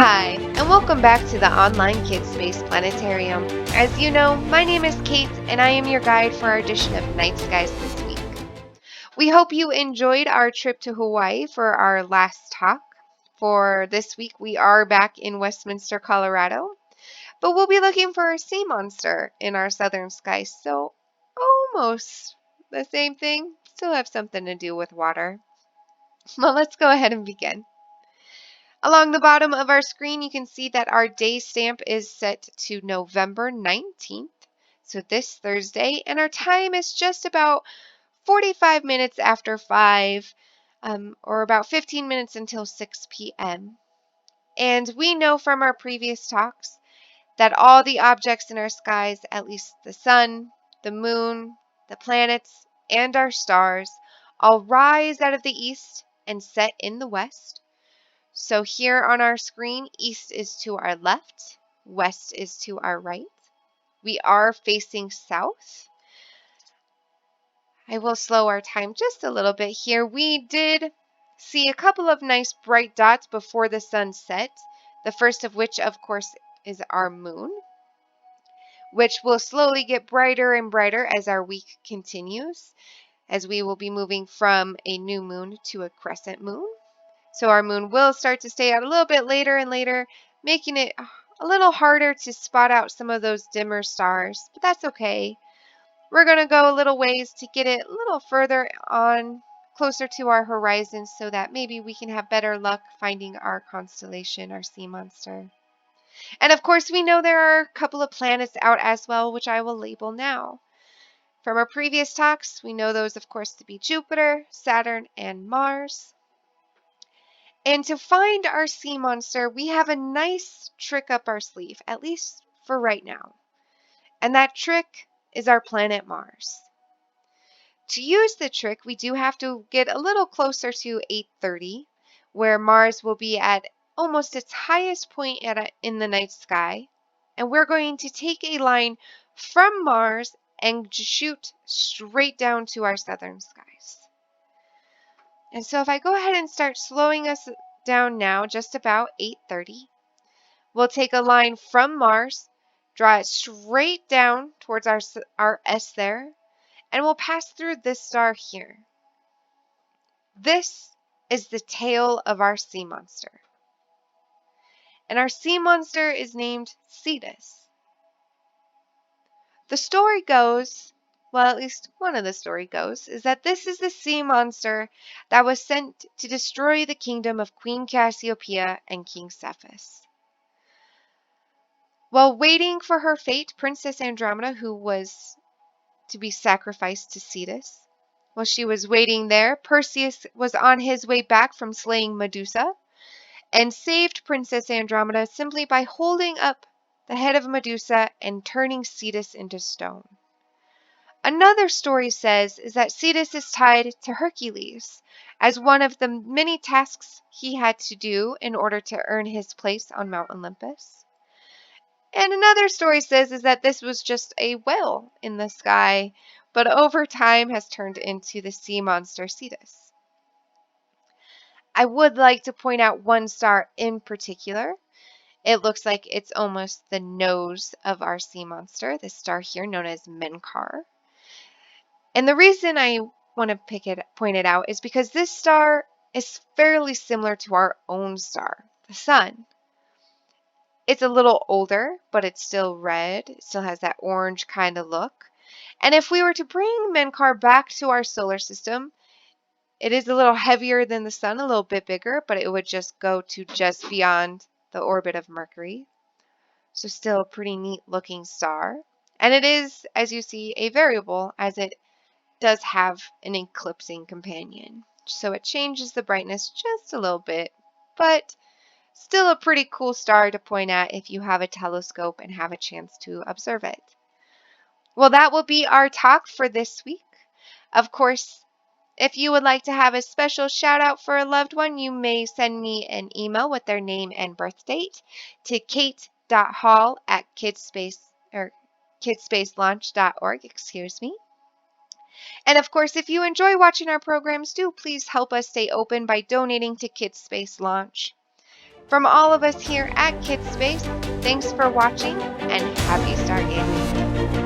Hi, and welcome back to the online KidSpace Planetarium. As you know, my name is Kate, and I am your guide for our edition of Night Skies this week. We hope you enjoyed our trip to Hawaii for our last talk. For this week, we are back in Westminster, Colorado, but we'll be looking for a sea monster in our southern skies, so almost the same thing, still have something to do with water. Well, let's go ahead and begin. Along the bottom of our screen, you can see that our day stamp is set to November 19th, so this Thursday, and our time is just about 45 minutes after 5, or about 15 minutes until 6 p.m. And we know from our previous talks that all the objects in our skies, at least the sun, the moon, the planets, and our stars, all rise out of the east and set in the west. So here on our screen, east is to our left, west is to our right. We are facing south. I will slow our time just a little bit here. We did see a couple of nice bright dots before the sun set, the first of which, of course, is our moon, which will slowly get brighter and brighter as our week continues, as we will be moving from a new moon to a crescent moon. So our moon will start to stay out a little bit later and later, making it a little harder to spot out some of those dimmer stars, but that's okay. We're going to go a little ways to get it a little further on, closer to our horizon, so that maybe we can have better luck finding our constellation, our sea monster. And of course, we know there are a couple of planets out as well, which I will label now. From our previous talks, we know those, of course, to be Jupiter, Saturn, and Mars. And to find our sea monster, we have a nice trick up our sleeve, at least for right now. And that trick is our planet Mars. To use the trick, we do have to get a little closer to 8:30, where Mars will be at almost its highest point in the night sky. And we're going to take a line from Mars and shoot straight down to our southern skies. And so if I go ahead and start slowing us down now, just about 8:30, we'll take a line from Mars, draw it straight down towards our S there, and we'll pass through this star here. This is the tail of our sea monster. And our sea monster is named Cetus. The story goes, well, at least one of the story goes, is that this is the sea monster that was sent to destroy the kingdom of Queen Cassiopeia and King Cephas. While waiting for her fate, Princess Andromeda, who was to be sacrificed to Cetus, while she was waiting there, Perseus was on his way back from slaying Medusa and saved Princess Andromeda simply by holding up the head of Medusa and turning Cetus into stone. Another story says is that Cetus is tied to Hercules as one of the many tasks he had to do in order to earn his place on Mount Olympus. And another story says is that this was just a whale in the sky, but over time has turned into the sea monster Cetus. I would like to point out one star in particular. It looks like it's almost the nose of our sea monster, this star here known as Menkar. And the reason I want to point it out is because this star is fairly similar to our own star, the sun. It's a little older, but it's still red. It still has that orange kind of look. And if we were to bring Menkar back to our solar system, it is a little heavier than the sun, a little bit bigger, but it would just go to just beyond the orbit of Mercury. So still a pretty neat looking star. And it is, as you see, a variable, as it does have an eclipsing companion. So it changes the brightness just a little bit, but still a pretty cool star to point at if you have a telescope and have a chance to observe it. Well, that will be our talk for this week. Of course, if you would like to have a special shout out for a loved one, you may send me an email with their name and birth date to kate.hall@KidSpaceLaunch.org, And of course, if you enjoy watching our programs, do please help us stay open by donating to KidSpace Launch. From all of us here at KidSpace, thanks for watching and happy stargazing.